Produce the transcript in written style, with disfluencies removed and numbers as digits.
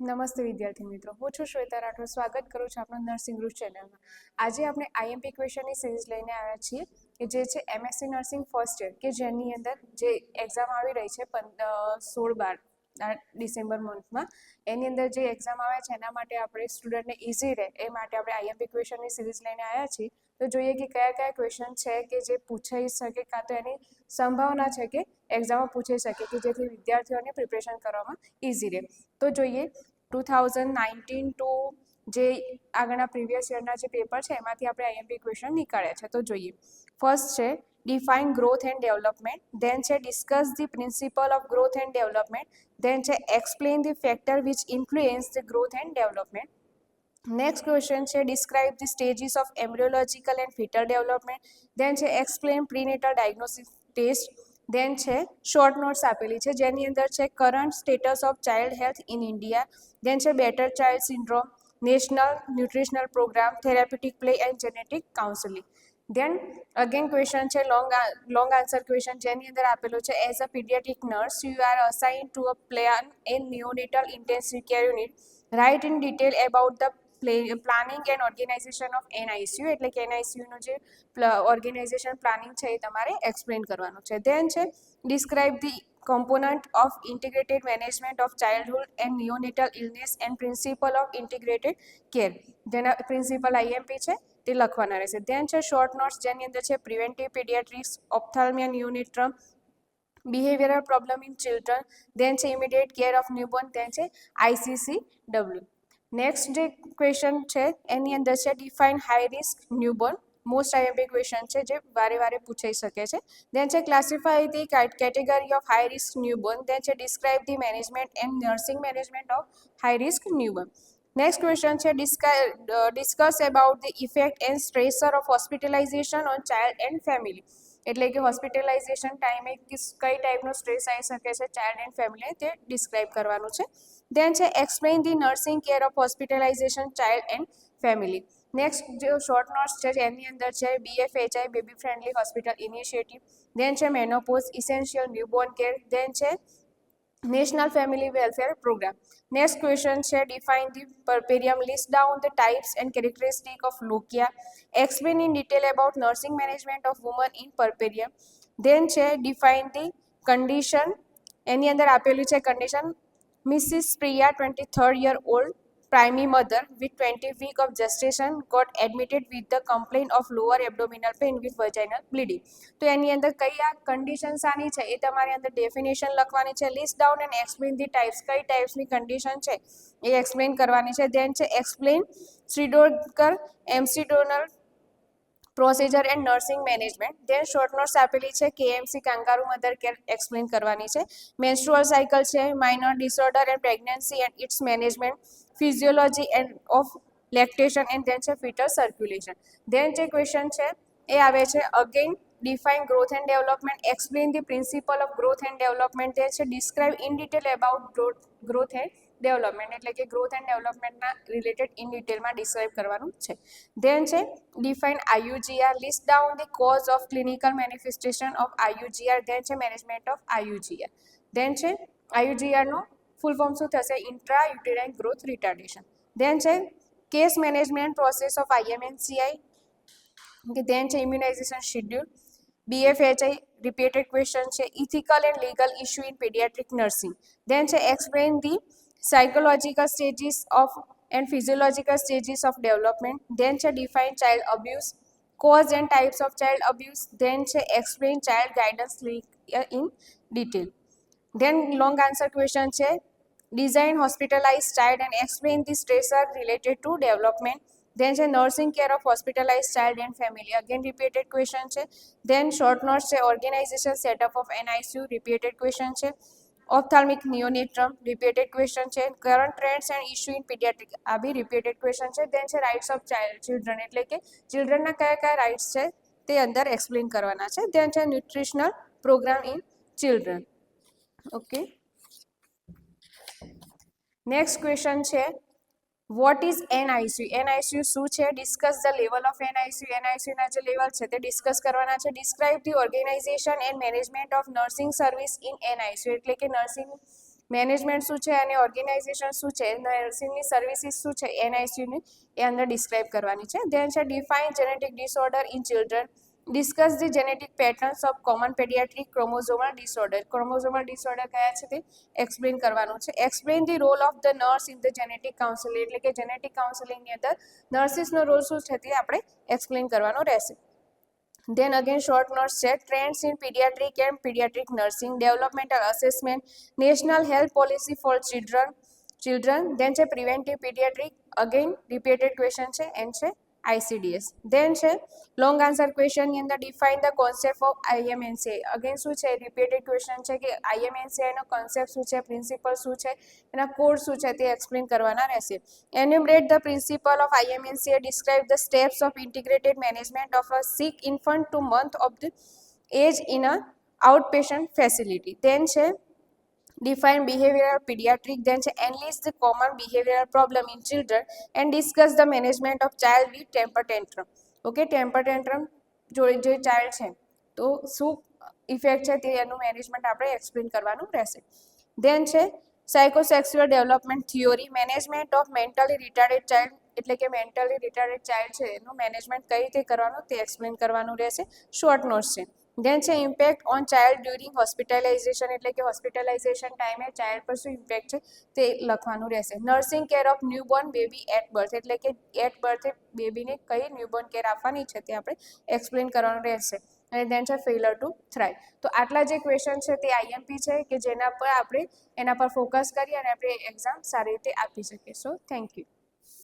નમસ્તે વિદ્યાર્થી મિત્રો, હું છું શ્વેતા રાઠોડ. સ્વાગત કરું છું આપણા નર્સિંગ ગ્રુપ ચેનલમાં. આજે આપણે આઈએમપી ક્વેશ્ચનની સિરીઝ લઈને આવ્યા છીએ કે જે છે એમએસસી નર્સિંગ ફર્સ્ટ યર, કે જેની અંદર જે એક્ઝામ આવી રહી છે 16-12 ડિસેમ્બર મંથમાં. એની અંદર જે એક્ઝામ આવે છે એના માટે આપણે સ્ટુડન્ટને ઇઝી રહે એ માટે આપણે આઈએમપી ક્વેશ્ચનની સિરીઝ લઈને આવ્યા છીએ. તો જોઈએ કે કયા કયા ક્વેશ્ચન છે કે જે પૂછાઈ શકે, કાં તો એની સંભાવના છે કે એક્ઝામમાં પૂછાઈ શકે, કે જેથી વિદ્યાર્થીઓને પ્રિપરેશન કરવામાં ઇઝી રહે. તો જોઈએ 2019 ટુ જે આગળના પ્રીવિયસ યરના જે પેપર છે એમાંથી આપણે આઈએમપી ક્વેશ્ચન નીકાળ્યા છે. તો જોઈએ, ફર્સ્ટ છે define growth and development, then છે discuss the principle of growth and development, then છે explain the factor which influence the growth and development. Next question છે describe the stages of embryological and fetal development, then છે explain prenatal diagnosis test, then છે short notes આપેલી છે જેની અંદર છે current status of child health in India, then છે battered child syndrome, national nutritional programme, therapeutic play and genetic counselling. Then again question છે long answer question જેની અંદર આપેલું છે as a paediatric nurse you are assign to a plan in neonatal intensive care unit, write in detail about the planning and organisation of NICU, એટલે કે એનઆઈસીયુનું જે organisation planning છે એ તમારે એક્સપ્લેન કરવાનું છે. ધેન છે describe the component of integrated management of childhood and neonatal illness and principle of integrated care, જેના principal IMP છે તે લખવાના રહેશે. ધેન છે શોર્ટ નોટ્સ જેની અંદર છે preventive paediatrics, ophthalmia neonatorum, behavioural problem in children, then છે immediate care of newborn, then છે આઈસીસીડબલ્યુ. નેક્સ્ટ જે ક્વેશ્ચન છે એની અંદર છે define high risk newborn, most IMP question છે જે વારે પૂછાઈ શકે છે. ધેન છે classify the category of high risk newborn, then છે describe the management and nursing management of high risk newborn. Next question છે discuss about the effect and સ્ટ્રેસર of hospitalization on child and family, એટલે કે hospitalisation ટાઈમે કઈ ટાઈપનો stress આવી શકે છે child and family તે ડિસ્ક્રાઇબ કરવાનું છે. ધેન છે explain the nursing care of hospitalization child and family. Next જે શોર્ટ નોટ્સ છે એની અંદર છે BFHI baby friendly hospital initiative, then છે menopause essential newborn care, then છે national family welfare programme. Next question છે define the puerperium, list down the types and characteristic of lochia, explain in detail about nursing management of woman in પરપેરિયમ. Then છે define the condition, એની અંદર આપેલું છે condition Mrs Priya 23rd year old primary mother with 20 week of gestation got admitted with the complaint of lower abdominal pain with vaginal bleeding. તો એની અંદર કઈ આ condition સાની છે એ તમારી અંદર ડેફિનેશન લખવાની છે. List down and explain the types, કઈ ટાઈપ્સની કન્ડિશન છે એ એક્સપ્લેન કરવાની છે. ધેન છે explain Shirodkar McDonald procedure and nursing management. Then short notes આપેલી છે KMC kangaroo mother care explain કરવાની છે. મેન્સ્ટ્રુઅલ સાયકલ છે, minor disorder and pregnancy and its management, physiology and of lactation and then છે fetal circulation. Then જે question છે એ આવે છે again define growth and development, explain the principle of growth and development, then છે describe in detail about growth and development, એટલે કે growth and ડેવલપમેન્ટના રિલેટેડ ઇન ડિટેલમાં ડિસ્ક્રાઇબ કરવાનું છે. ધેન છે define IUGR, list down the cause of clinical manifestation of IUGR, then છે management of IUGR. Then છે આઈયુજીઆરનો ફૂલ ફોર્મ શું થશે? Intra uterine growth retardation. Then છે case management process of IMNCI, then છે immunization schedule, BFHI repeated question છે, ethical and legal issue in paediatric nursing. Then છે explain the psychological stages of and physiological stages of development. Then છે define child abuse, cause and types of child abuse. Then છે explain child guidance in detail. Then long answer question છે design hospitalize child and explain the stressor related to development. Then છે nursing care of hospitalize child and family, again repeated question છે. Then short notes છે organization setup of NICU, repeated question છે. Ophthalmic neonatorum, repeated question છે. Current trends and issue in paediatric, આ બી repeated question છે. Then છે rights of children, એટલે કે ચિલ્ડ્રનના કયા રાઇટ્સ છે તે અંદર એક્સપ્લેન કરવાના છે. ધેન છે nutritional programme in children. Okay, next question છે વોટ ઇઝ એનઆઈસીયુ, એનઆઈસીયુ શું છે? Discuss the level of NICU, એનઆઈસીયુના જે લેવલ છે તે ડિસ્કસ કરવાના છે. Describe the organization and management of nursing service in NICU, એટલે કે નર્સિંગ મેનેજમેન્ટ શું છે અને ઓર્ગેનાઇઝેશન શું છે, નર્સિંગની સર્વિસીસ શું છે, NICUની એ અંદર ડિસ્ક્રાઇબ કરવાની છે. ધેન છે define genetic disorder in children, discuss the genetic patterns of common paediatric chromosomal disorder. Chromosomal disorder કયા છે તે એક્સપ્લેન કરવાનું છે. Explain the role of the nurse in the genetic counselling, એટલે કે જેનેટિક કાઉન્સેલિંગની અંદર નર્સિસનો રોલ શું છે તે આપણે એક્સપ્લેન કરવાનો રહેશે. Then again short notes છે trends in pediatric and pediatric nursing, developmental assessment, national health policy for children. Then છે preventive pediatric, again repeated question છે and છે ICDS. Then છે long answer question ની અંદર define the concept of IMNCI, again શું છે repeated question છે કે IMNCI નો concept શું છે, principle શું છે, એના કોડ શું છે તે explain કરવાના રહેશે. Enumerate the principle of IMNCI, describe the steps of integrated management of a sick infant to month of the age in a outpatient facility. Then છે define behavioral pediatric, then છે enlist the common behavioral problem in children and discuss the management of child with temper tantrum. Okay, temper tantrum જે child છે તો શું effect છે તે એનું management આપણે એક્સપ્લેન કરવાનું રહેશે. ધેન છે psychosexual development theory, management of mentally retarded child, એટલે કે મેન્ટલી રિટાર્ડેડ ચાઇલ્ડ છે એનું મેનેજમેન્ટ કઈ રીતે કરવાનું તે એક્સપ્લેન કરવાનું રહેશે. શોર્ટ નોટ્સ છે. ધેન છે impact on child during hospitalisation, એટલે કે હોસ્પિટલાઇઝેશન ટાઈમે ચાઇલ્ડ પર શું ઇમ્પેક્ટ છે તે લખવાનું રહેશે. Nursing care of newborn baby at birth, એટલે કે એટ બર્થે બેબીને કઈ ન્યૂબોર્ન કેર આપવાની છે તે આપણે એક્સપ્લેન કરવાનું રહેશે. અને ધેન છે ફેલર ટુ થ્રાઇવ. તો આટલા જે ક્વેશ્ચન છે તે IMP છે કે જેના પર આપણે એના પર ફોકસ કરી અને આપણે એક્ઝામ સારી રીતે આપી શકીએ. So thank you.